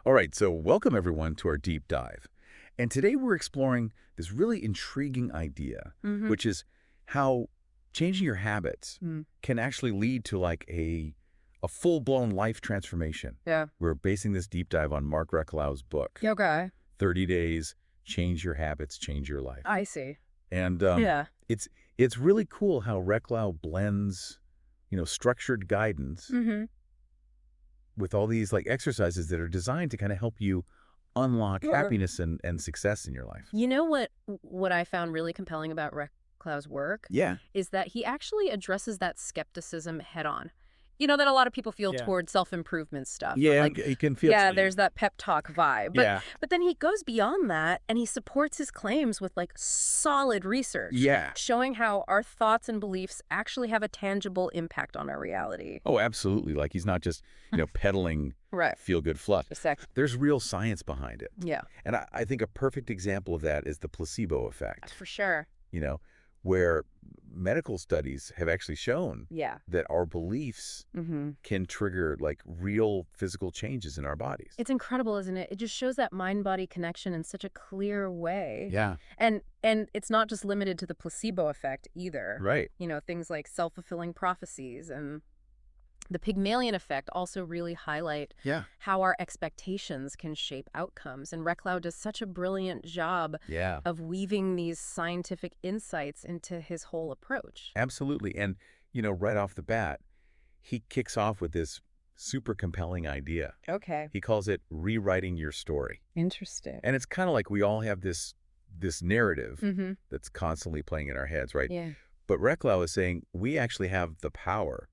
All right, so welcome everyone to our deep dive. And today we're exploring this really intriguing idea, Mm-hmm. which is how changing your habits Mm. can actually lead to like a full-blown life transformation. Yeah. We're basing this deep dive on Marc Reklau's book, Okay. 30 Days, Change Your Habits, Change Your Life. I see. And Yeah. it's really cool how Reklau blends, structured guidance Mm-hmm. with all these like exercises that are designed to kind of help you unlock Sure. happiness and success in your life. You know what I found really compelling about Klau's work Yeah. is that he actually addresses that skepticism head on. You know, that a lot of people feel Yeah. toward self-improvement stuff. Yeah, Like, you can feel yeah, there's that pep talk vibe. Yeah. But then he goes beyond that and he supports his claims with like solid research. Yeah. Showing how our thoughts and beliefs actually have a tangible impact on our reality. Oh, absolutely. Like he's not just, peddling Right. feel-good fluff. Exactly. There's real science behind it. Yeah. And I think a perfect example of that is the placebo effect, For sure. where medical studies have actually shown Yeah. that our beliefs Mm-hmm. can trigger like real physical changes in our bodies. It's incredible, isn't it? It just shows that mind-body connection in such a clear way. Yeah, And it's not just limited to the placebo effect either. right. You know, things like self-fulfilling prophecies and the Pygmalion effect also really highlight Yeah. how our expectations can shape outcomes. And Reklau does such a brilliant job Yeah. of weaving these scientific insights into his whole approach. Absolutely. And, right off the bat, he kicks off with this super compelling idea. Okay. He calls it rewriting your story. Interesting. And it's kind of like we all have this narrative Mm-hmm. that's constantly playing in our heads, right? Yeah. But Reklau is saying we actually have the power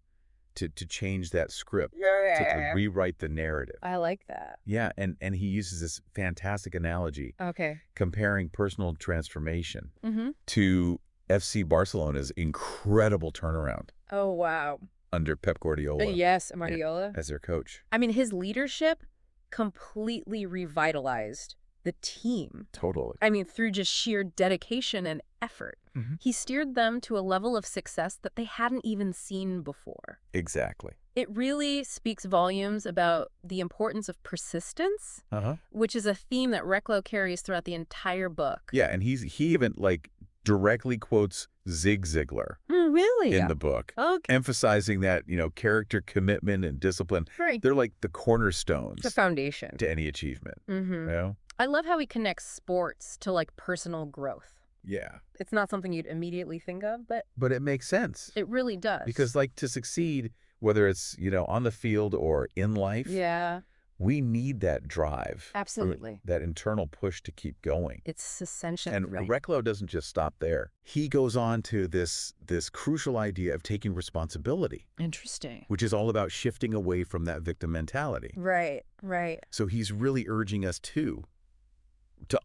to change that script, to rewrite the narrative. I like that. Yeah, and he uses this fantastic analogy Okay. comparing personal transformation Mm-hmm. to FC Barcelona's incredible turnaround Oh, wow. under Pep Guardiola Yes, Guardiola. as their coach. I mean, his leadership completely revitalized the team. Totally. I mean, through just sheer dedication and effort. Mhm. He steered them to a level of success that they hadn't even seen before. Exactly. It really speaks volumes about the importance of persistence, Uh-huh. which is a theme that Reklau carries throughout the entire book. Yeah, and he even like directly quotes Zig Ziglar Really? in the book, Okay. emphasizing that, character commitment and discipline, Right. they're like the cornerstones The foundation. to any achievement, Mm-hmm. I love how he connects sports to like personal growth. Yeah. It's not something you'd immediately think of, but But it makes sense it really does. because like to succeed, whether it's, on the field or in life, yeah, we need that drive, or absolutely. that internal push to keep going. It's essential. And right. Reklau doesn't just stop there. He goes on to this crucial idea of taking responsibility, Interesting. which is all about shifting away from that victim mentality. Right, right. So he's really urging us to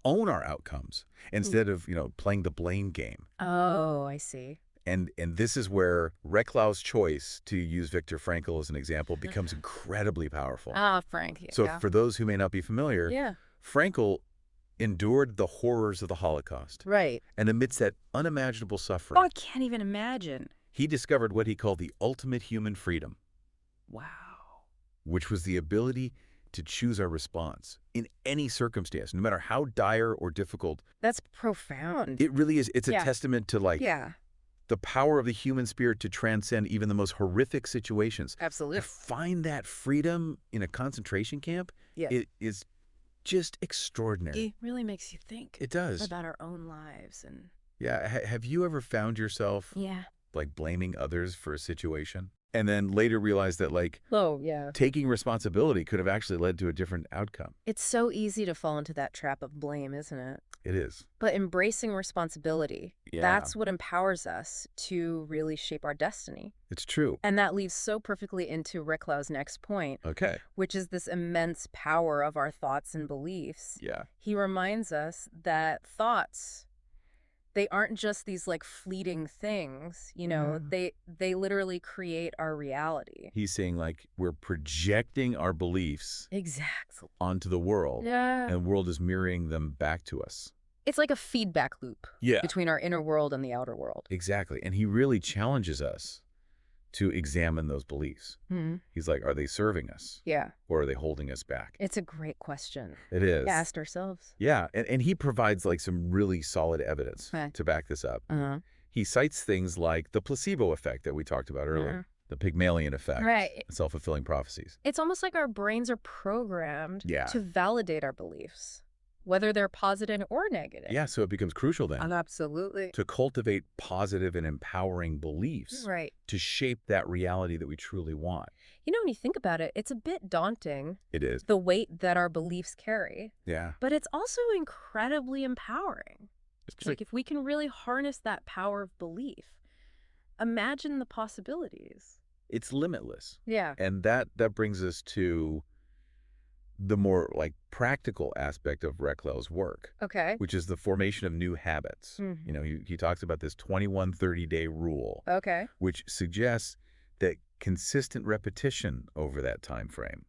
own our outcomes instead of, playing the blame game. Oh, I see. And this is where Reklau's choice to use Viktor Frankl as an example becomes incredibly powerful. Ah, Frank. So yeah. for those who may not be familiar, Yeah. Frankl endured the horrors of the Holocaust. Right. And amidst that unimaginable suffering, Oh, I can't even imagine. he discovered what he called the ultimate human freedom, Wow. which was the ability to choose our response in any circumstance, no matter how dire or difficult. That's profound. It really is. It's a Yeah. testament to like Yeah, the power of the human spirit to transcend even the most horrific situations. absolutely. To find that freedom in a concentration camp, Yeah. it is just extraordinary. It really makes you think It does. about our own lives and Yeah. Have you ever found yourself yeah. like blaming others for a situation and then later realize that like Oh, yeah. taking responsibility could have actually led to a different outcome? It's so easy to fall into that trap of blame, isn't it? It is. But embracing responsibility, Yeah. that's what empowers us to really shape our destiny. It's true. And that leads so perfectly into Reklau's next point, Okay. which is this immense power of our thoughts and beliefs. Yeah. He reminds us that thoughts, they aren't just these like fleeting things, they literally create our reality. He's saying like we're projecting our beliefs Exactly. onto the world Yeah. and the world is mirroring them back to us. It's like a feedback loop Yeah. between our inner world and the outer world. Exactly. And he really challenges us to examine those beliefs. Hmm. He's like, are they serving us? Yeah. Or are they holding us back? It's a great question. It is. We asked ourselves. Yeah, and he provides like some really solid evidence Okay. to back this up. Uh-huh. He cites things like the placebo effect that we talked about earlier, the Pygmalion effect, Right. self-fulfilling prophecies. It's almost like our brains are programmed Yeah. to validate our beliefs, whether they're positive or negative. Yeah, so it becomes crucial then Absolutely. to cultivate positive and empowering beliefs Right. to shape that reality that we truly want. You know, when you think about it, it's a bit daunting, It is. the weight that our beliefs carry, Yeah. but it's also incredibly empowering. It's like if we can really harness that power of belief, imagine the possibilities. It's limitless. Yeah. And that brings us to the more like practical aspect of Reklau's work, Okay. which is the formation of new habits. Mhm. You know, he talks about this 21-30-day rule, Okay. which suggests that consistent repetition over that time frame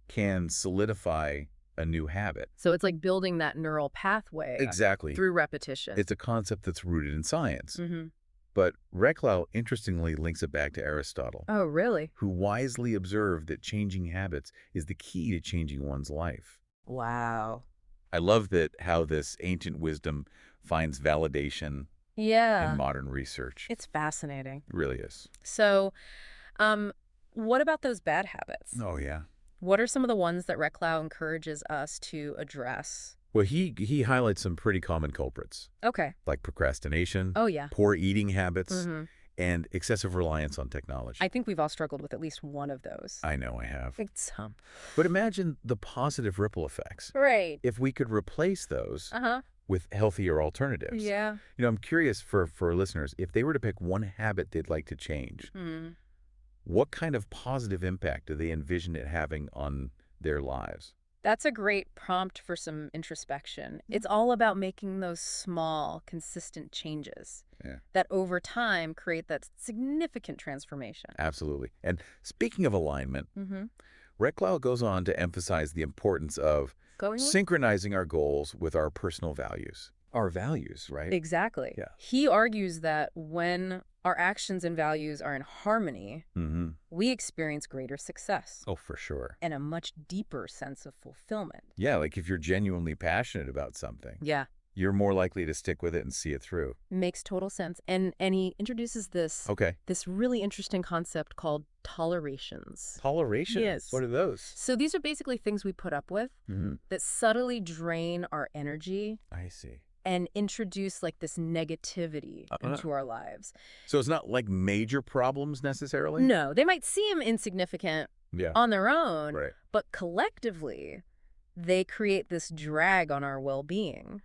can solidify a new habit. So it's like building that neural pathway Exactly. through repetition. It's a concept that's rooted in science. Mm-hmm. But Reklau interestingly links it back to Aristotle, Oh, really? who wisely observed that changing habits is the key to changing one's life. Wow. I love that how this ancient wisdom finds validation Yeah. in modern research. It's fascinating. It really is. So, what about those bad habits? Oh, yeah. What are some of the ones that Reklau encourages us to address? Well, he highlights some pretty common culprits, Okay. like procrastination, Oh, yeah. poor eating habits, Mm-hmm. and excessive reliance on technology. I think we've all struggled with at least one of those. I know I have. It's But imagine the positive ripple effects. Right. If we could replace those Uh-huh. with healthier alternatives. Yeah. You know, I'm curious for listeners, if they were to pick one habit they'd like to change, Hmm. what kind of positive impact do they envision it having on their lives? That's a great prompt for some introspection. It's all about making those small, consistent changes that over time create that significant transformation. Absolutely. And speaking of alignment, Mm-hmm. Reklau goes on to emphasize the importance of synchronizing our goals with our personal values. Our values, right? Exactly. Yeah. He argues that when our actions and values are in harmony, Mm-hmm. we experience greater success Oh, for sure. and a much deeper sense of fulfillment. Yeah, like if you're genuinely passionate about something, Yeah. you're more likely to stick with it and see it through. Makes total sense. And he introduces this Okay. really interesting concept called tolerations. Tolerations? Yes. What are those? So these are basically things we put up with Mm-hmm. that subtly drain our energy I see. and introduce like this negativity into our lives. So it's not like major problems necessarily? No, they might seem insignificant Yeah. on their own, Right. but collectively, they create this drag on our well-being.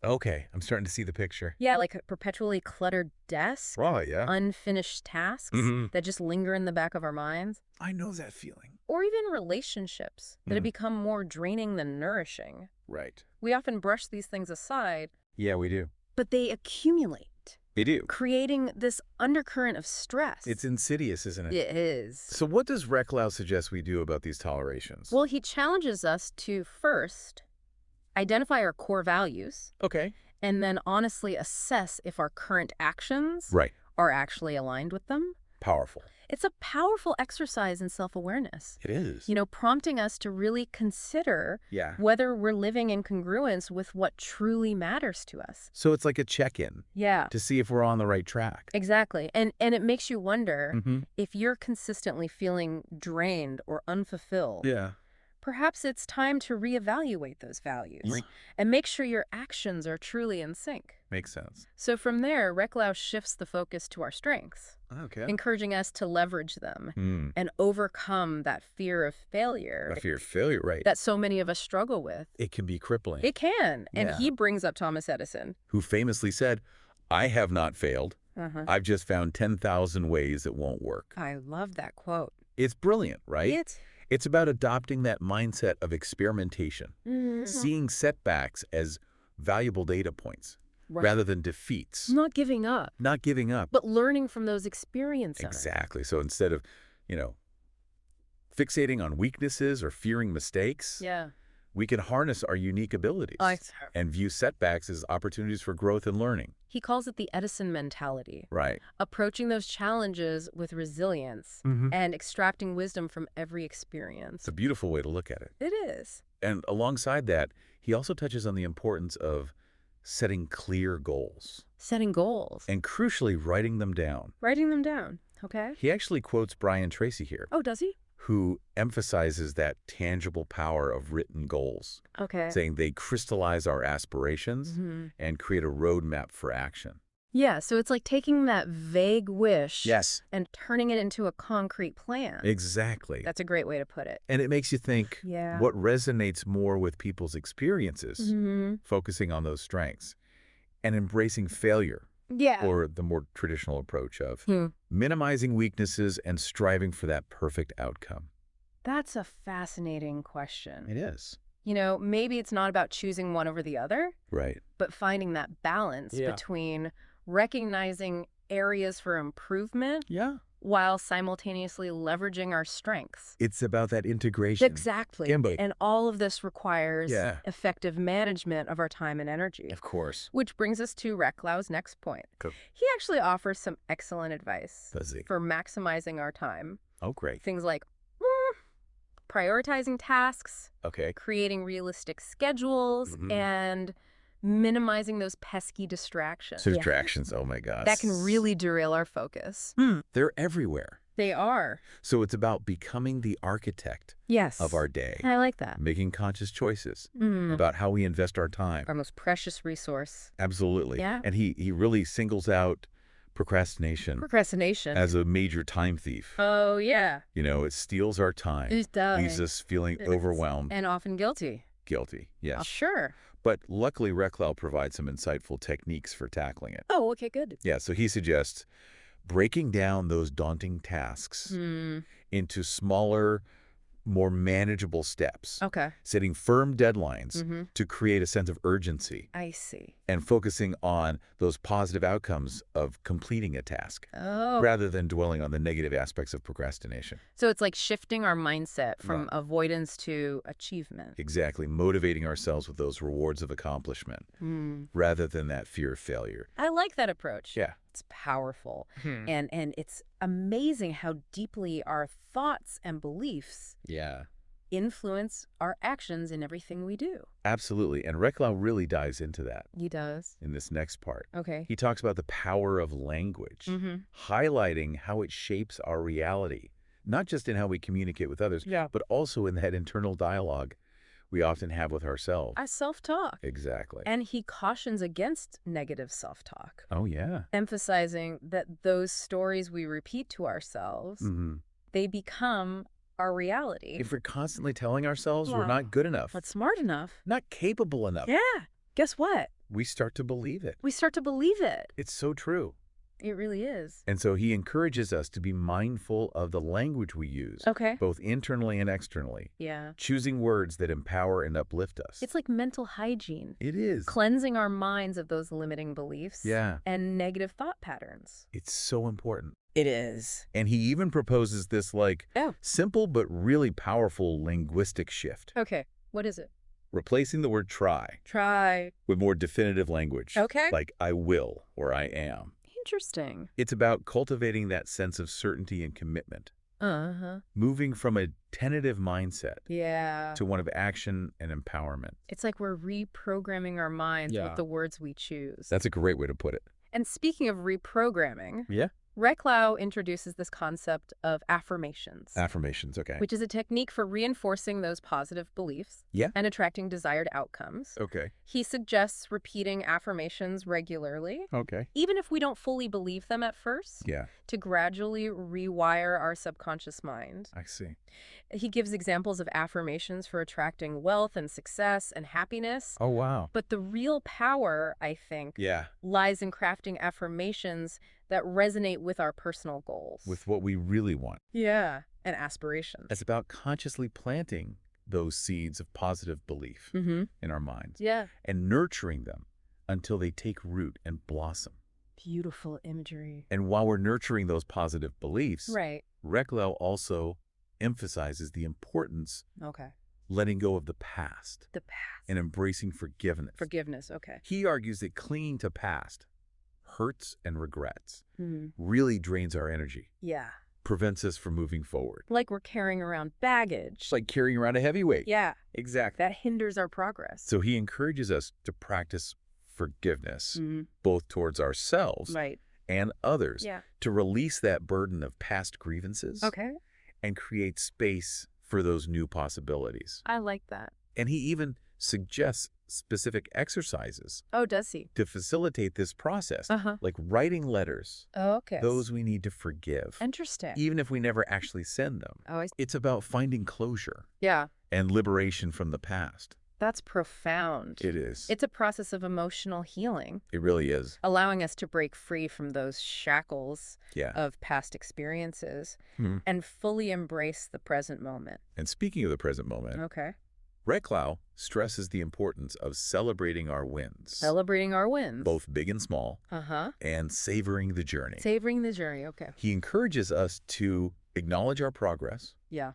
Okay. I'm starting to see the picture. Yeah, like a perpetually cluttered desk, Right, yeah. unfinished tasks Mhm. that just linger in the back of our minds, I know that feeling. or even relationships that have Mhm. become more draining than nourishing. Right. We often brush these things aside, Yeah, we do. but they accumulate, They do. creating this undercurrent of stress. It's insidious, isn't it? It is. So what does Reklau suggest we do about these tolerations? Well, he challenges us to first identify our core values okay. and then honestly assess if our current actions Right. are actually aligned with them. Powerful. It's a powerful exercise in self-awareness, It is. you know, prompting us to really consider Yeah. whether we're living in congruence with what truly matters to us. So it's like a check-in Yeah. to see if we're on the right track. Exactly. And it makes you wonder Mm-hmm. if you're consistently feeling drained or unfulfilled. Yeah. Perhaps it's time to reevaluate those values Right. and make sure your actions are truly in sync. Makes sense. So from there, Reklau shifts the focus to our strengths, Okay. encouraging us to leverage them Mm. and overcome that fear of failure A fear of failure, right. that so many of us struggle with. It can be crippling. It can. And Yeah. he brings up Thomas Edison. Who famously said, I have not failed. Uh-huh. I've just found 10,000 ways it won't work. I love that quote. It's brilliant, right? It's It's about adopting that mindset of experimentation, Mhm. seeing setbacks as valuable data points Right. rather than defeats, Not giving up, not giving up. but learning from those experiences. Exactly. So instead of, fixating on weaknesses or fearing mistakes, Yeah. we can harness our unique abilities and view setbacks as opportunities for growth and learning. He calls it the Edison mentality. Right. Approaching those challenges with resilience and extracting wisdom from every experience. It's a beautiful way to look at it. It is. And alongside that, he also touches on the importance of setting clear goals. Setting goals. And crucially, writing them down. Writing them down. Okay. He actually quotes Brian Tracy here. Oh, does he? Who emphasizes that tangible power of written goals. Okay. Saying they crystallize our aspirations and create a roadmap for action. Yeah, so it's like taking that vague wish Yes. and turning it into a concrete plan. Exactly. That's a great way to put it. And it makes you think what resonates more with people's experiences, focusing on those strengths, and embracing failure. Yeah. Or the more traditional approach of minimizing weaknesses and striving for that perfect outcome. That's a fascinating question. It is. You know, maybe it's not about choosing one over the other. Right. But finding that balance between recognizing areas for improvement while simultaneously leveraging our strengths. It's about that integration. Exactly. And all of this requires effective management of our time and energy. Of course. Which brings us to Reklau's next point. Cool. He actually offers some excellent advice Does he? for maximizing our time. Oh, great. Things like prioritizing tasks, creating realistic schedules, and minimizing those pesky distractions. Distractions, oh my gosh. That can really derail our focus. They're everywhere. They are. So it's about becoming the architect of our day. I like that. Making conscious choices about how we invest our time. Our most precious resource. Absolutely. Yeah. And he really singles out procrastination as a major time thief. Oh, yeah. You know, it steals our time. It does. Leaves us feeling overwhelmed. And often guilty. Guilty, yes. Sure. But luckily, Reklau provides some insightful techniques for tackling it. Oh, okay, good. Yeah, so he suggests breaking down those daunting tasks into smaller, more manageable steps. Okay. Setting firm deadlines to create a sense of urgency. I see. And focusing on those positive outcomes of completing a task. Oh. Rather than dwelling on the negative aspects of procrastination. So it's like shifting our mindset from avoidance to achievement. Exactly. Motivating ourselves with those rewards of accomplishment. Rather than that fear of failure. I like that approach. Yeah. It's powerful. And it's amazing how deeply our thoughts and beliefs influence our actions in everything we do. Absolutely. And Reklau really dives into that. He does. In this next part. Okay. He talks about the power of language, highlighting how it shapes our reality, not just in how we communicate with others, but also in that internal dialogue we often have with ourselves. Our self-talk. Exactly. And he cautions against negative self-talk. Oh, yeah. Emphasizing that those stories we repeat to ourselves, they become our reality. If we're constantly telling ourselves we're not good enough, not smart enough, not capable enough, guess what? We start to believe it. We start to believe it. It's so true. It really is. And so he encourages us to be mindful of the language we use, both internally and externally. Yeah. Choosing words that empower and uplift us. It's like mental hygiene. It is. Cleansing our minds of those limiting beliefs and negative thought patterns. It's so important. It is. And he even proposes this simple but really powerful linguistic shift. Okay. What is it? Replacing the word try. Try. With more definitive language. Okay. Like I will or I am. Interesting. It's about cultivating that sense of certainty and commitment. Moving from a tentative mindset to one of action and empowerment. It's like we're reprogramming our minds with the words we choose. That's a great way to put it. And speaking of reprogramming, Reklau introduces this concept of affirmations. Affirmations, okay. Which is a technique for reinforcing those positive beliefs and attracting desired outcomes. Okay. He suggests repeating affirmations regularly. Okay. Even if we don't fully believe them at first. Yeah. To gradually rewire our subconscious mind. I see. He gives examples of affirmations for attracting wealth and success and happiness. Oh, wow. But the real power, I think, lies in crafting affirmations that resonate with our personal goals. With what we really want. Yeah, and aspirations. It's about consciously planting those seeds of positive belief in our minds. Yeah. And nurturing them until they take root and blossom. Beautiful imagery. And while we're nurturing those positive beliefs, right, Reklau also emphasizes the importance letting go of the past The past. and embracing forgiveness. Forgiveness, okay. He argues that clinging to past hurts and regrets Mm-hmm. really drains our energy, Yeah. prevents us from moving forward. Like we're carrying around baggage. It's like carrying around a heavy weight. Yeah. Exactly. That hinders our progress. So he encourages us to practice forgiveness, Mm-hmm. both towards ourselves Right. and others, Yeah. to release that burden of past grievances Okay. and create space for those new possibilities. I like that. And he even suggests specific exercises Oh, does he? to facilitate this process, Uh-huh. like writing letters, Oh, okay. those we need to forgive, Interesting. even if we never actually send them. Oh, It's about finding closure yeah. and liberation from the past. That's profound. It is. It's a process of emotional healing, It really is. allowing us to break free from those shackles Yeah. of past experiences Hmm. and fully embrace the present moment. And speaking of the present moment, Okay. Reklau stresses the importance of celebrating our wins, Celebrating our wins. both big and small, Uh-huh. and savoring the journey. Savoring the journey. Okay. He encourages us to acknowledge our progress, Yeah.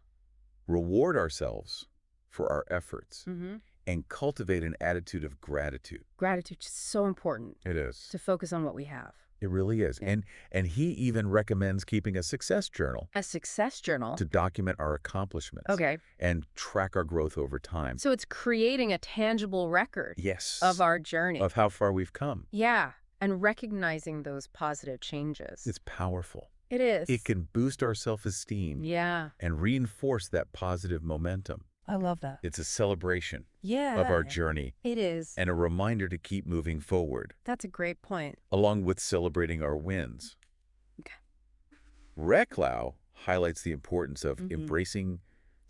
reward ourselves for our efforts, Mm-hmm. and cultivate an attitude of gratitude. Gratitude is so important It is. to focus on what we have. It really is. Yeah. And he even recommends keeping a success journal A success journal. to document our accomplishments Okay. and track our growth over time. So it's creating a tangible record Yes. of our journey. Of how far we've come. Yeah. And recognizing those positive changes. It's powerful. It is. It can boost our self-esteem Yeah. and reinforce that positive momentum. I love that. It's a celebration Yeah. of our journey It is. and a reminder to keep moving forward, That's a great point. along with celebrating our wins. Okay. Reklau highlights the importance of Mhm. embracing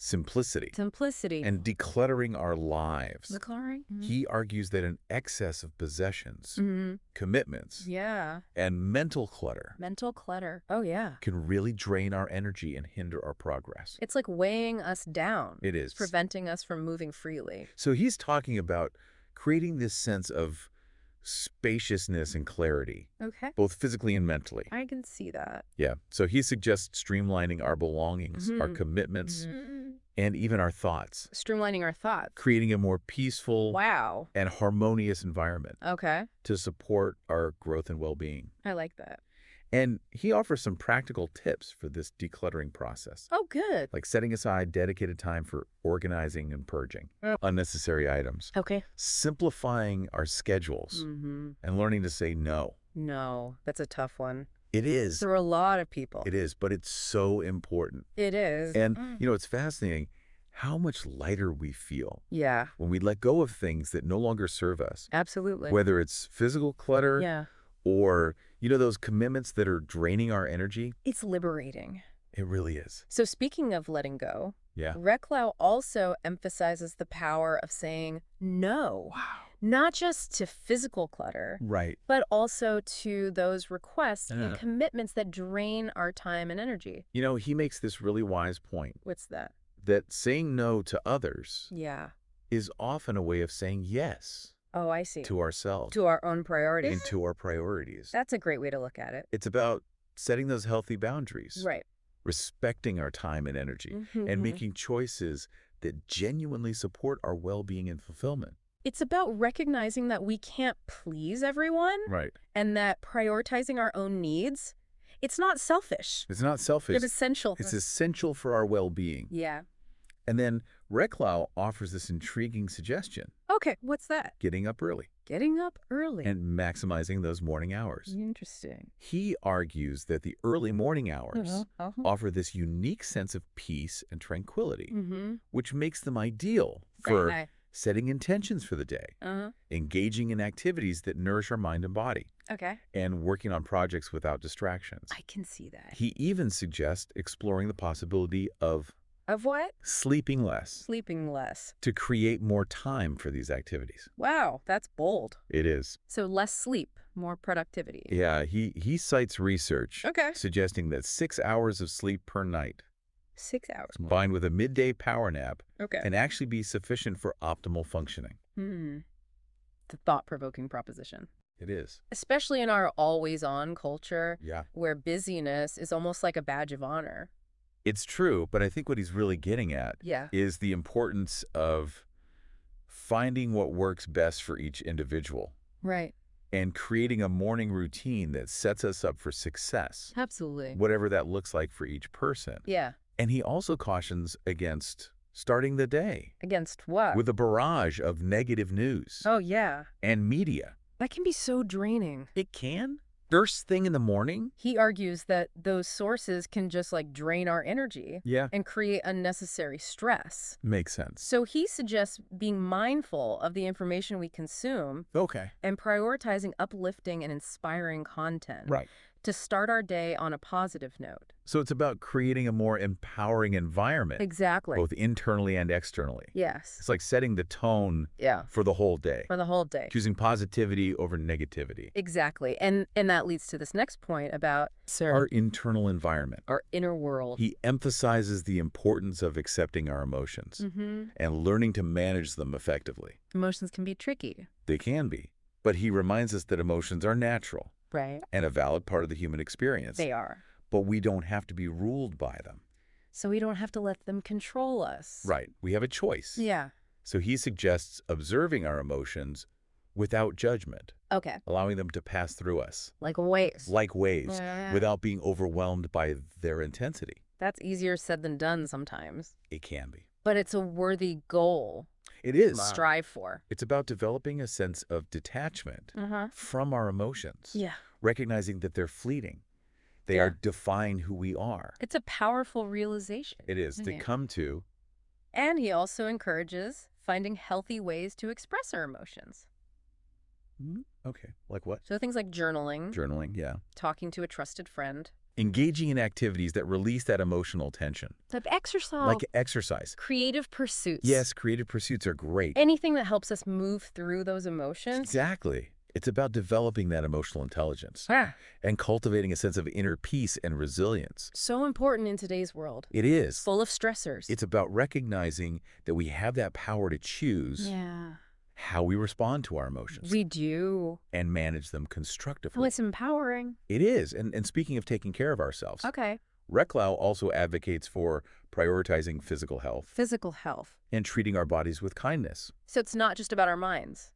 simplicity Simplicity. and decluttering our lives. Declaring. He argues that an excess of possessions, Mm-hmm. commitments, Yeah. and mental clutter Mental clutter. Oh, yeah. can really drain our energy and hinder our progress. It's like weighing us down. It is. Preventing us from moving freely. So he's talking about creating this sense of spaciousness and clarity, Okay. both physically and mentally. I can see that. Yeah. So he suggests streamlining our belongings, our Mhm. commitments, Mhm. and even our thoughts, Streamlining our thoughts. creating a more peaceful Wow. and harmonious environment Okay. to support our growth and well-being. I like that. And he offers some practical tips for this decluttering process, Oh, good. like setting aside dedicated time for organizing and purging unnecessary items, Okay. simplifying our schedules, Mm-hmm. and learning to say no. No, that's a tough one. It is. There are a lot of people. It is, but it's so important. It is. And, it's fascinating how much lighter we feel Yeah, when we let go of things that no longer serve us, absolutely. whether it's physical clutter Yeah. or, those commitments that are draining our energy. It's liberating. It really is. So speaking of letting go, Yeah. Reklau also emphasizes the power of saying no. Wow. Not just to physical clutter, Right. but also to those requests Yeah. and commitments that drain our time and energy. He makes this really wise point What's that? that saying no to others Yeah. is often a way of saying yes Oh, I see. to ourselves To our own priorities. and to our priorities. That's a great way to look at it. It's about setting those healthy boundaries, Right. respecting our time and energy, Mhm. and making choices that genuinely support our well-being and fulfillment. It's about recognizing that we can't please everyone Right. and that prioritizing our own needs, it's not selfish. It's not selfish. It's essential. It's essential for our well-being. Yeah. And then Reklau offers this intriguing suggestion, Okay, what's that? getting up early Getting up early. and maximizing those morning hours. Interesting. He argues that the early morning hours Uh-huh. offer this unique sense of peace and tranquility, Mm-hmm. which makes them ideal for Right. setting intentions for the day, Uh-huh. engaging in activities that nourish our mind and body, Okay. and working on projects without distractions. I can see that. He even suggests exploring the possibility of Of what? sleeping less Sleeping less. to create more time for these activities. Wow, that's bold. It is. So less sleep, more productivity. Yeah, he cites research Okay. suggesting that 6 hours of sleep per night 6 hours. combined with a midday power nap Okay. can actually be sufficient for optimal functioning. It's a thought-provoking proposition. It is. Especially in our always-on culture, Yeah. where busyness is almost like a badge of honor. It's true, but I think what he's really getting at Yeah. is the importance of finding what works best for each individual Right. and creating a morning routine that sets us up for success, Absolutely. whatever that looks like for each person. Yeah. And he also cautions against starting the day Against what? with a barrage of negative news Oh, yeah. and media. That can be so draining. It can? First thing in the morning? He argues that those sources can just like drain our energy and create unnecessary stress. Makes sense. So he suggests being mindful of the information we consume Okay. and prioritizing uplifting and inspiring content Right. to start our day on a positive note. So it's about creating a more empowering environment, Exactly. both internally and externally. Yes. It's like setting the tone Yeah. for the whole day, For the whole day. choosing positivity over negativity. Exactly. And that leads to this next point about Our internal environment. our inner world. He emphasizes the importance of accepting our emotions and learning to manage them effectively. Emotions can be tricky. They can be, but he reminds us that emotions are natural Right. and a valid part of the human experience. They are. But we don't have to be ruled by them. So we don't have to let them control us. Right. We have a choice. Yeah. So he suggests observing our emotions without judgment, Okay. allowing them to pass through us, Like waves. like waves, Yeah. without being overwhelmed by their intensity. That's easier said than done sometimes. It can be. But it's a worthy goal It to is. strive for. It's about developing a sense of detachment from our emotions, Yeah. recognizing that they're fleeting. They are define who we are. It's a powerful realization. It is to come to. And he also encourages finding healthy ways to express our emotions. Okay. Like what? So things like journaling, Journaling, yeah. talking to a trusted friend. Engaging in activities that release that emotional tension. Like exercise. Like exercise. Creative pursuits. Yes, creative pursuits are great. Anything that helps us move through those emotions. Exactly. It's about developing that emotional intelligence and cultivating a sense of inner peace and resilience. So important in today's world. It is. Full of stressors. It's about recognizing that we have that power to choose how we respond to our emotions. We do. And manage them constructively. Well, it's empowering. It is. And speaking of taking care of ourselves, Okay. Reklau also advocates for prioritizing physical health Physical health. and treating our bodies with kindness. So it's not just about our minds.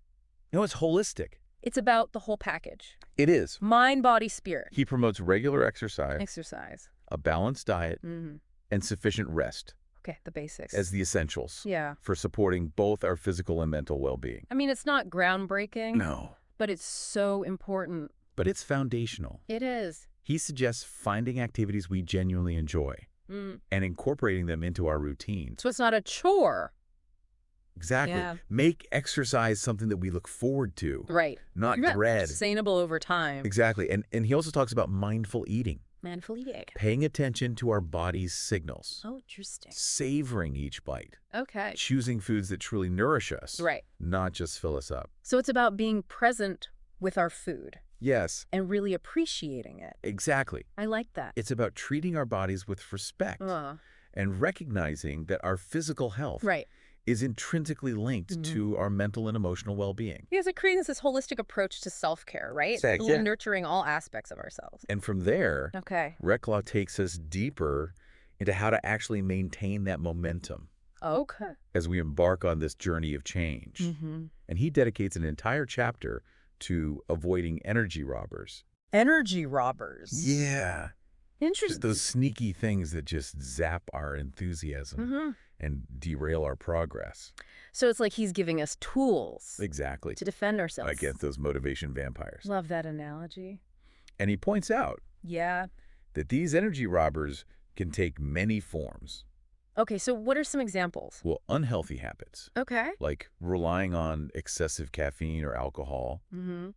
No, it's holistic. It's about the whole package. It is. Mind, body, spirit. He promotes regular exercise, A balanced diet, and sufficient rest Okay, the basics. as the essentials Yeah. for supporting both our physical and mental well-being. I mean, it's not groundbreaking. No, But it's so important. but it's foundational. It is. He suggests finding activities we genuinely enjoy and incorporating them into our routines. So it's not a chore. Exactly. Yeah. Make exercise something that we look forward to, Right. not dread. Sustainable over time. Exactly. And he also talks about mindful eating, Mindful eating. paying attention to our body's signals, Oh, interesting. savoring each bite, Okay. choosing foods that truly nourish us, Right. not just fill us up. So it's about being present with our food Yes, and really appreciating it. exactly. I like that. It's about treating our bodies with respect and recognizing that our physical health Right. is intrinsically linked to our mental and emotional well-being. Because it creates this holistic approach to self-care, right? Exactly. Yeah. Nurturing all aspects of ourselves. And from there, Okay. Reklau takes us deeper into how to actually maintain that momentum Okay. as we embark on this journey of change. And he dedicates an entire chapter to avoiding energy robbers. Energy robbers. Yeah. Just Interesting. those sneaky things that just zap our enthusiasm and derail our progress. So it's like he's giving us tools Exactly. to defend ourselves. Against those motivation vampires. Love that analogy. And he points out Yeah. that these energy robbers can take many forms. Okay, so what are some examples? Well, unhealthy habits, Okay. like relying on excessive caffeine or alcohol, Mm-hmm.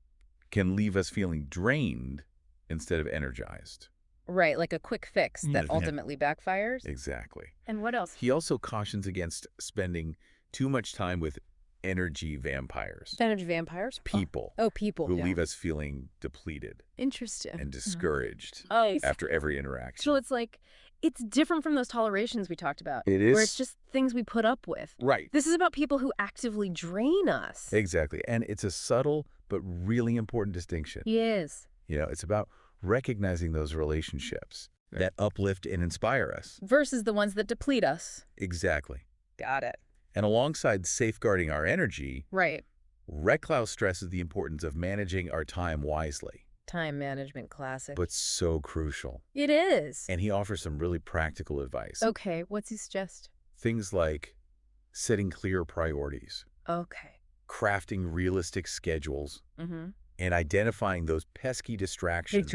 can leave us feeling drained instead of energized. Right, like a quick fix that Yeah. ultimately backfires. Exactly. And what else? He also cautions against spending too much time with energy vampires, Energy vampires? people Oh, people. who Yeah. leave us feeling depleted Interesting. and discouraged Oh, after every interaction. so it's like, it's different from those tolerations we talked about. It is. Where it's just things we put up with. Right. This is about people who actively drain us. Exactly. And it's a subtle but really important distinction. Yes. You know, it's about recognizing those relationships that uplift and inspire us. Versus the ones that deplete us. Exactly. Got it. And alongside safeguarding our energy, Right. Reklau stresses the importance of managing our time wisely. Time management classic. But so crucial. It is. And he offers some really practical advice. Okay, what's he suggest? Things like setting clear priorities. Okay. Crafting realistic schedules. Mm-hmm. And identifying those pesky distractions.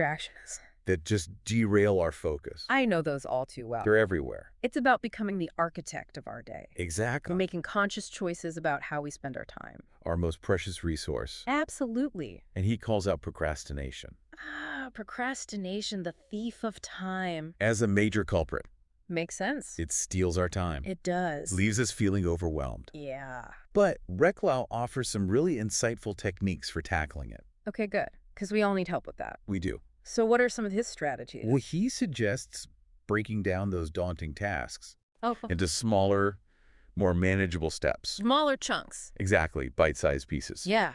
That just derail our focus. I know those all too well. They're everywhere. It's about becoming the architect of our day. Exactly. We're making conscious choices about how we spend our time. Our most precious resource. Absolutely. And he calls out procrastination. Procrastination, the thief of time. As a major culprit. Makes sense. It steals our time. It does. Leaves us feeling overwhelmed. Yeah. But Reklau offers some really insightful techniques for tackling it. Okay, good. Because we all need help with that. We do. So what are some of his strategies? Well, he suggests breaking down those daunting tasks into smaller, more manageable steps. Smaller chunks. Exactly, bite-sized pieces. Yeah.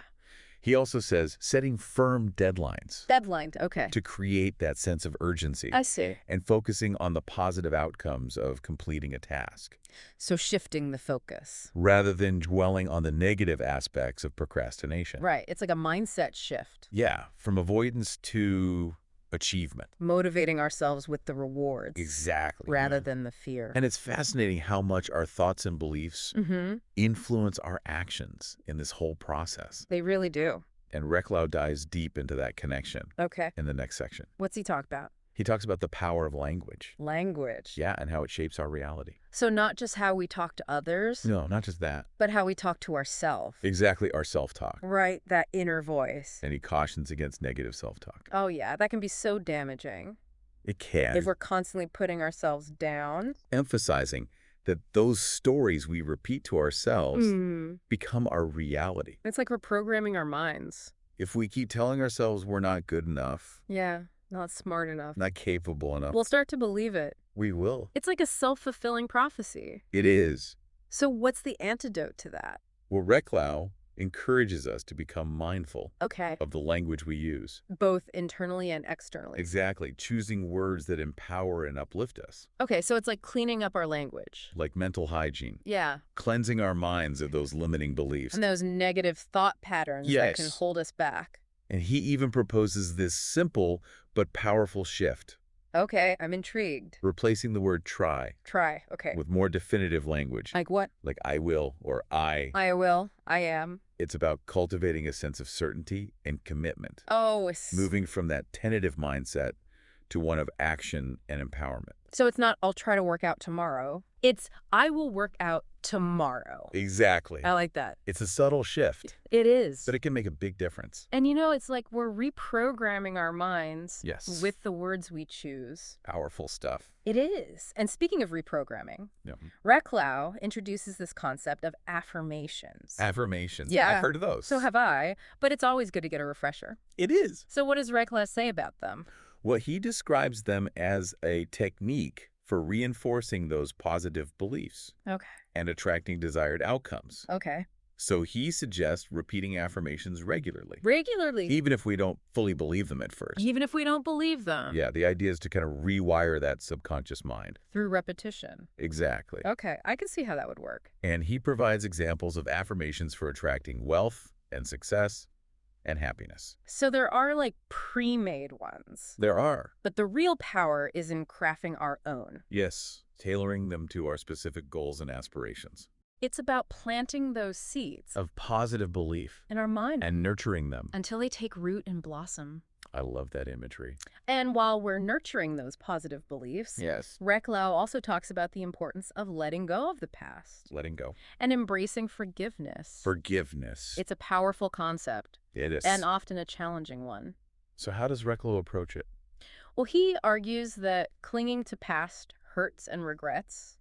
He also says setting firm deadlines. Deadlines, okay. To create that sense of urgency. I see. And focusing on the positive outcomes of completing a task. So shifting the focus. Rather than dwelling on the negative aspects of procrastination. Right. It's like a mindset shift. Yeah, from avoidance to achievement. Motivating ourselves with the rewards. Exactly. Rather than the fear. And it's fascinating how much our thoughts and beliefs influence our actions in this whole process. They really do. And Reklau dives deep into that connection. Okay. In the next section. What's he talk about? He talks about the power of language. Language. Yeah, and how it shapes our reality. So not just how we talk to others. No, not just that. But how we talk to ourselves. Exactly, our self-talk. Right, that inner voice. And he cautions against negative self-talk. Oh yeah, that can be so damaging. It can. If we're constantly putting ourselves down. Emphasizing that those stories we repeat to ourselves become our reality. It's like we're programming our minds. If we keep telling ourselves we're not good enough. Yeah. Not smart enough. Not capable enough. We'll start to believe it. We will. It's like a self-fulfilling prophecy. It is. So what's the antidote to that? Well, Reklau encourages us to become mindful of the language we use. Both internally and externally. Exactly. Choosing words that empower and uplift us. Okay, so it's like cleaning up our language. Like mental hygiene. Yeah. Cleansing our minds of those limiting beliefs. And those negative thought patterns that can hold us back. And he even proposes this simple but powerful shift. Okay, I'm intrigued. Replacing the word try. Try, okay. With more definitive language. Like what? Like I will or I. I will, I am. It's about cultivating a sense of certainty and commitment. Oh. Moving from that tentative mindset to one of action and empowerment. So it's not, I'll try to work out tomorrow. It's, I will work out tomorrow. Exactly. I like that. It's a subtle shift. It is. But it can make a big difference. And you know, it's like we're reprogramming our minds with the words we choose. Powerful stuff. It is. And speaking of reprogramming, Reklau introduces this concept of affirmations. Affirmations. Yeah. I've heard of those. So have I, but it's always good to get a refresher. It is. So what does Reklau say about them? Well, he describes them as a technique for reinforcing those positive beliefs. Okay. And attracting desired outcomes. Okay. So he suggests repeating affirmations regularly. Regularly? Even if we don't fully believe them at first. Even if we don't believe them? Yeah, the idea is to kind of rewire that subconscious mind. Through repetition? Exactly. Okay, I can see how that would work. And he provides examples of affirmations for attracting wealth and success and happiness. So there are like pre-made ones. There are. But the real power is in crafting our own. Yes, tailoring them to our specific goals and aspirations. It's about planting those seeds of positive belief in our mind and nurturing them until they take root and blossom. I love that imagery. And while we're nurturing those positive beliefs, Reklau also talks about the importance of letting go of the past. Letting go. And embracing forgiveness. Forgiveness. It's a powerful concept. It is. And often a challenging one. So how does Reklau approach it? Well, he argues that clinging to past hurts and regrets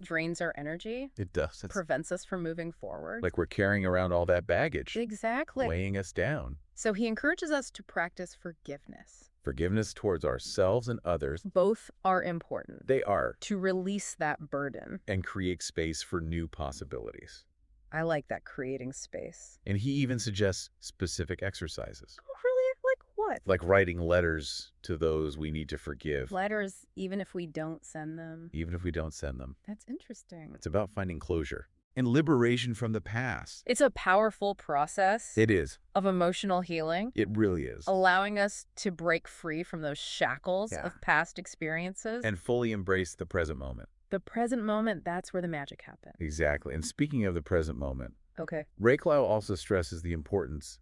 drains our energy. It does. Prevents us from moving forward. Like we're carrying around all that baggage. Exactly. Weighing us down. So he encourages us to practice forgiveness. Forgiveness towards ourselves and others. Both are important. They are. To release that burden. And create space for new possibilities. I like that, creating space. And he even suggests specific exercises. Oh, really? Like what? Like writing letters to those we need to forgive. Letters, even if we don't send them. Even if we don't send them. That's interesting. It's about finding closure and liberation from the past. It's a powerful process. It is. Of emotional healing. It really is. Allowing us to break free from those shackles of past experiences. And fully embrace the present moment. The present moment, that's where the magic happens. Exactly. And speaking of the present moment, okay. Reklau also stresses the importance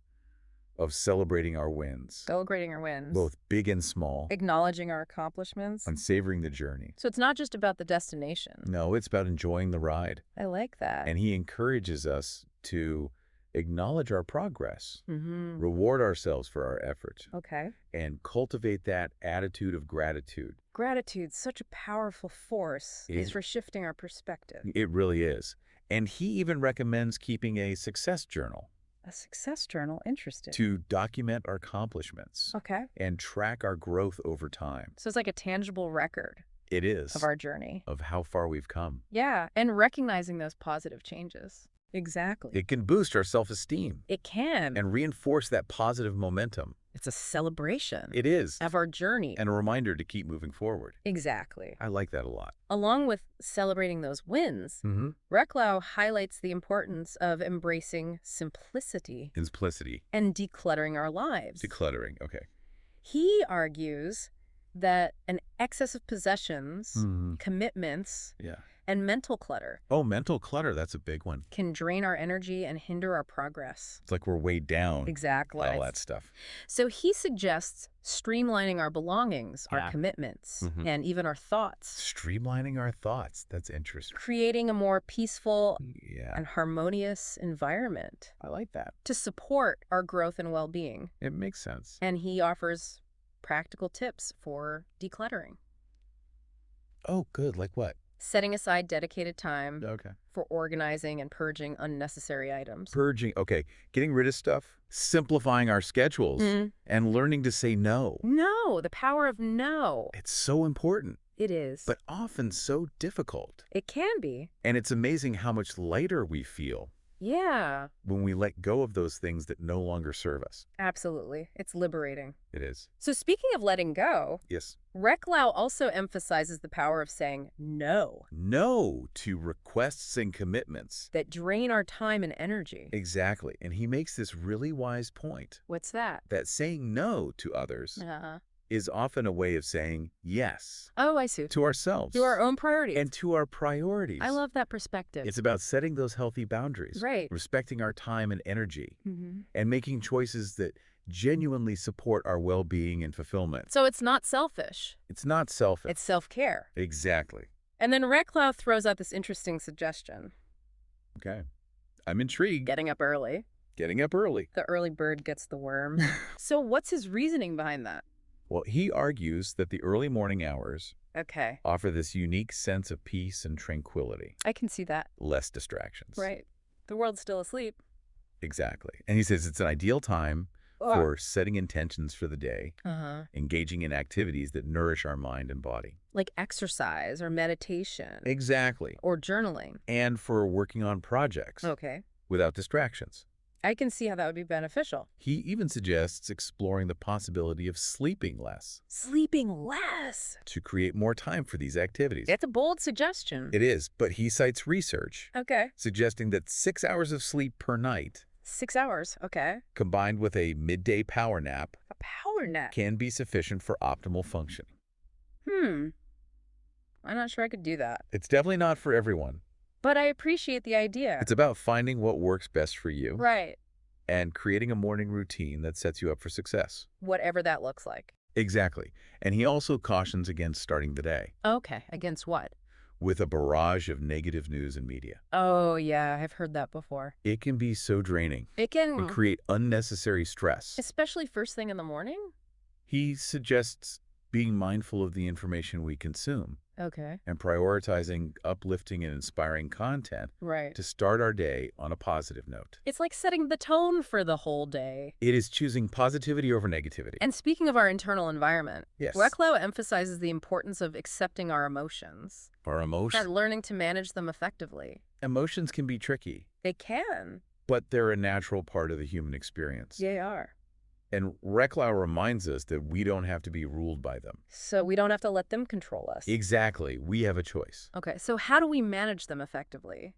of celebrating our wins. Celebrating our wins. Both big and small. Acknowledging our accomplishments. And savoring the journey. So it's not just about the destination. No, it's about enjoying the ride. I like that. And he encourages us to acknowledge our progress, reward ourselves for our effort, and cultivate that attitude of gratitude. Gratitude's such a powerful force for shifting our perspective. It really is. And he even recommends keeping a success journal. A success journal? Interesting. To document our accomplishments. And track our growth over time. So it's like a tangible record. It is. Of our journey. Of how far we've come. Yeah, and recognizing those positive changes. Exactly. It can boost our self-esteem. It can. And reinforce that positive momentum. It's a celebration. It is. Of our journey. And a reminder to keep moving forward. Exactly. I like that a lot. Along with celebrating those wins, Reklau highlights the importance of embracing simplicity. And decluttering our lives. Decluttering, okay. He argues that an excess of possessions, commitments, and mental clutter. Oh, mental clutter, that's a big one. Can drain our energy and hinder our progress. It's like we're weighed down. Exactly. By all that stuff. So he suggests streamlining our belongings, our commitments, and even our thoughts. Streamlining our thoughts, that's interesting. Creating a more peaceful and harmonious environment. I like that. To support our growth and well-being. It makes sense. And he offers practical tips for decluttering. Oh, good. Like what? Setting aside dedicated time for organizing and purging unnecessary items. Purging, okay. Getting rid of stuff, simplifying our schedules, and learning to say no. No, the power of no. It's so important. It is. But often so difficult. It can be. And it's amazing how much lighter we feel. Yeah. When we let go of those things that no longer serve us. Absolutely. It's liberating. It is. So speaking of letting go, Reklau also emphasizes the power of saying no. No to requests and commitments. That drain our time and energy. Exactly. And he makes this really wise point. What's that? That saying no to others is often a way of saying yes. Oh, I see. To ourselves. To our own priorities. And to our priorities. I love that perspective. It's about setting those healthy boundaries. Right. Respecting our time and energy. And making choices that genuinely support our well-being and fulfillment. So it's not selfish. It's not selfish. It's self-care. Exactly. And then Reklau throws out this interesting suggestion. Okay. I'm intrigued. Getting up early. Getting up early. The early bird gets the worm. So what's his reasoning behind that? Well, he argues that the early morning hours offer this unique sense of peace and tranquility. I can see that. Less distractions. Right. The world's still asleep. Exactly. And he says it's an ideal time for setting intentions for the day, engaging in activities that nourish our mind and body. Like exercise or meditation. Exactly. Or journaling. And for working on projects. Without distractions. I can see how that would be beneficial. He even suggests exploring the possibility of sleeping less. Sleeping less? To create more time for these activities. It's a bold suggestion. It is, but he cites research. Suggesting that 6 hours of sleep per night. 6 hours, combined with a midday power nap. A power nap? Can be sufficient for optimal functioning. I'm not sure I could do that. It's definitely not for everyone. But I appreciate the idea. It's about finding what works best for you. Right. And creating a morning routine that sets you up for success. Whatever that looks like. Exactly. And he also cautions against starting the day. Okay. Against what? With a barrage of negative news and media. Oh, yeah. I've heard that before. It can be so draining. It can. And create unnecessary stress. Especially first thing in the morning? He suggests being mindful of the information we consume. And prioritizing uplifting and inspiring content to start our day on a positive note. It's like setting the tone for the whole day. It is choosing positivity over negativity. And speaking of our internal environment, Reklau emphasizes the importance of accepting our emotions. Our emotions? And learning to manage them effectively. Emotions can be tricky. They can. But they're a natural part of the human experience. They are. And Reklau reminds us that we don't have to be ruled by them. So we don't have to let them control us. Exactly. We have a choice. Okay, so how do we manage them effectively?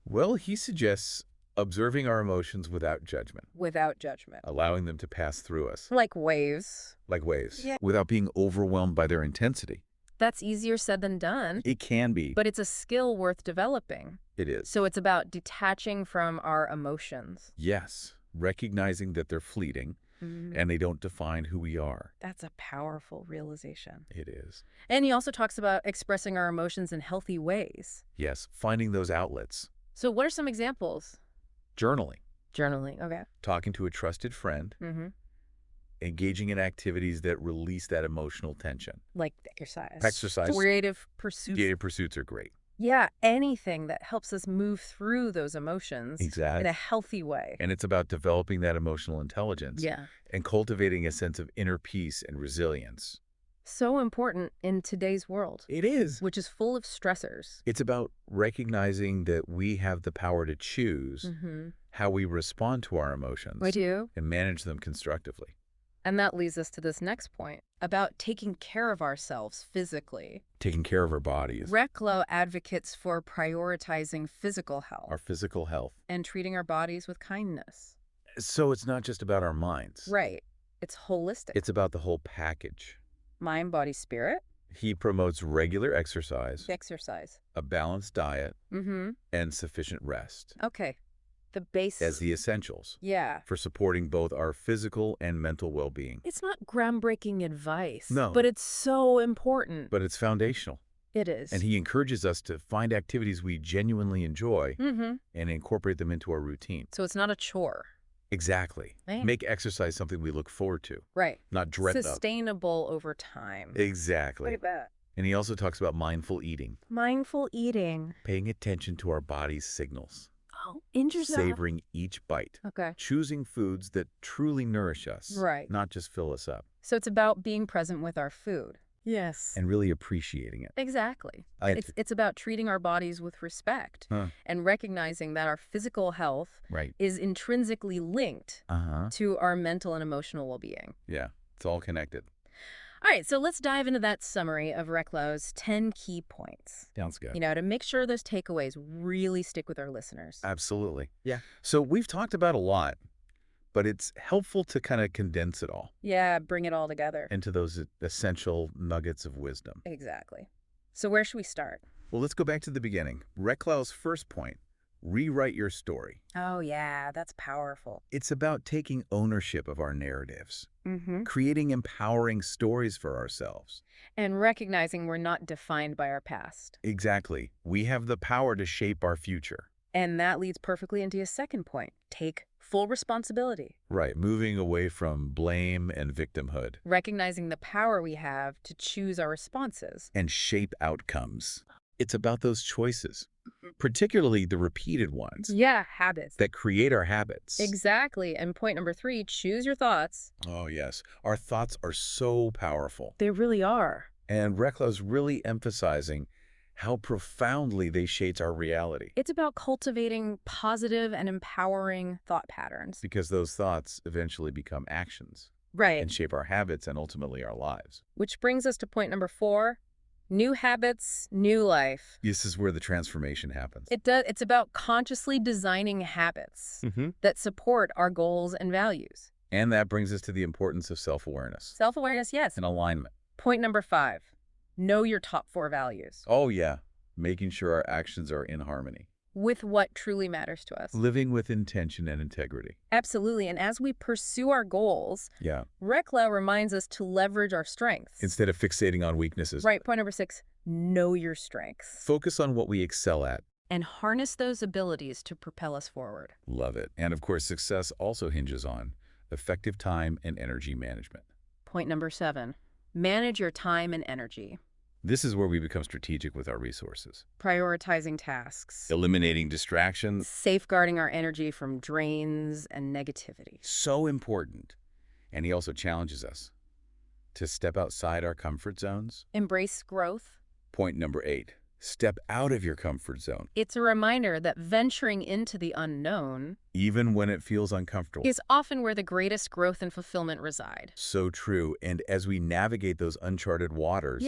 Well, he suggests observing our emotions without judgment. Without judgment. Allowing them to pass through us. Like waves. Like waves. Yeah. Without being overwhelmed by their intensity. That's easier said than done. It can be. But it's a skill worth developing. It is. So it's about detaching from our emotions. Yes. Recognizing that they're fleeting and they don't define who we are. That's a powerful realization. It is. And he also talks about expressing our emotions in healthy ways. Yes. Finding those outlets. So what are some examples? Journaling. Journaling, okay. Talking to a trusted friend. Engaging in activities that release that emotional tension. Like exercise. Exercise. Creative pursuits. Creative pursuits are great. Yeah, anything that helps us move through those emotions in a healthy way. And it's about developing that emotional intelligence and cultivating a sense of inner peace and resilience. So important in today's world. It is. Which is full of stressors. It's about recognizing that we have the power to choose how we respond to our emotions. We do. And manage them constructively. And that leads us to this next point about taking care of ourselves physically. Taking care of our bodies. Reklau advocates for prioritizing physical health. Our physical health. And treating our bodies with kindness. So it's not just about our minds. Right. It's holistic. It's about the whole package. Mind, body, spirit. He promotes regular exercise. A balanced diet. And sufficient rest. Okay. The base as the essentials. Yeah. For supporting both our physical and mental well-being. It's not groundbreaking advice. No. But it's so important. But it's foundational. It is. And he encourages us to find activities we genuinely enjoy and incorporate them into our routine. So it's not a chore. Exactly. Man. Make exercise something we look forward to. Right. Not dread of. Sustainable over time. Exactly. Look at that. And he also talks about mindful eating. Mindful eating. Paying attention to our body's signals. Oh, interesting. Savoring each bite. Okay. Choosing foods that truly nourish us. Right. Not just fill us up. So it's about being present with our food. Yes. And really appreciating it. Exactly. It's about treating our bodies with respect and recognizing that our physical health is intrinsically linked to our mental and emotional well-being. Yeah, it's all connected. All right, so let's dive into that summary of Reklau's 10 key points. Sounds good. To make sure those takeaways really stick with our listeners. Absolutely. Yeah. So we've talked about a lot, but it's helpful to kind of condense it all. Yeah, bring it all together. Into those essential nuggets of wisdom. Exactly. So where should we start? Well, let's go back to the beginning. Reklau's first point, rewrite your story. Oh, yeah, that's powerful. It's about taking ownership of our narratives. Creating empowering stories for ourselves. And recognizing we're not defined by our past. Exactly. We have the power to shape our future. And that leads perfectly into his second point. Take full responsibility. Right. Moving away from blame and victimhood. Recognizing the power we have to choose our responses. And shape outcomes. It's about those choices. Particularly the repeated ones. Yeah, habits. That create our habits. Exactly. And point number 3, choose your thoughts. Oh, yes. Our thoughts are so powerful. They really are. And Reklau's really emphasizing how profoundly they shape our reality. It's about cultivating positive and empowering thought patterns. Because those thoughts eventually become actions. Right. And shape our habits and ultimately our lives. Which brings us to point number 4. New habits, new life. This is where the transformation happens. It's about consciously designing habits that support our goals and values. And that brings us to the importance of self-awareness. Self-awareness, yes. And alignment. Point number 5, know your top 4 values. Oh, yeah. Making sure our actions are in harmony. With what truly matters to us. Living with intention and integrity. Absolutely. And as we pursue our goals, Reklau reminds us to leverage our strengths. Instead of fixating on weaknesses. Right. Point number 6, know your strengths. Focus on what we excel at. And harness those abilities to propel us forward. Love it. And of course, success also hinges on effective time and energy management. Point number 7, manage your time and energy. This is where we become strategic with our resources. Prioritizing tasks. Eliminating distractions. Safeguarding our energy from drains and negativity. So important. And he also challenges us to step outside our comfort zones. Embrace growth. Point number 8, Step out of your comfort zone. It's a reminder that venturing into the unknown, even when it feels uncomfortable, is often where the greatest growth and fulfillment reside. So true. And as we navigate those uncharted waters,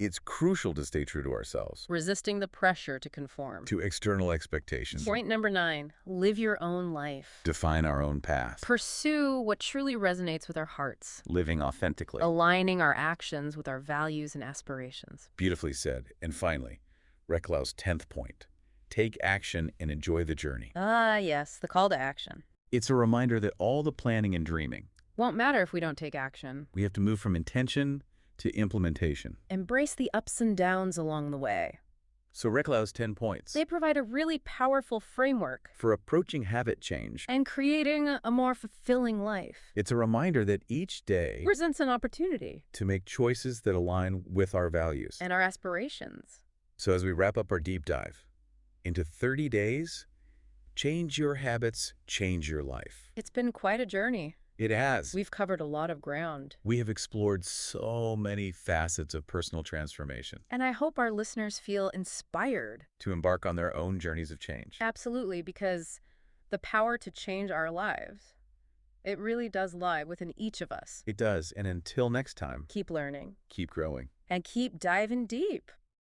it's crucial to stay true to ourselves. Resisting the pressure to conform. To external expectations. Point number 9, live your own life. Define our own path. Pursue what truly resonates with our hearts. Living authentically. Aligning our actions with our values and aspirations. Beautifully said. And finally, Reklau's 10th point. Take action and enjoy the journey. Ah, yes, the call to action. It's a reminder that all the planning and dreaming won't matter if we don't take action. We have to move from intention to implementation. Embrace the ups and downs along the way. So Reklau's 10 points. They provide a really powerful framework for approaching habit change and creating a more fulfilling life. It's a reminder that each day presents an opportunity to make choices that align with our values and our aspirations. So as we wrap up our deep dive into 30 days, change your habits, change your life. It's been quite a journey. It has. We've covered a lot of ground. We have explored so many facets of personal transformation. And I hope our listeners feel inspired to embark on their own journeys of change. Absolutely, because the power to change our lives, it really does lie within each of us. It does. And until next time, keep learning, keep growing, and keep diving deep.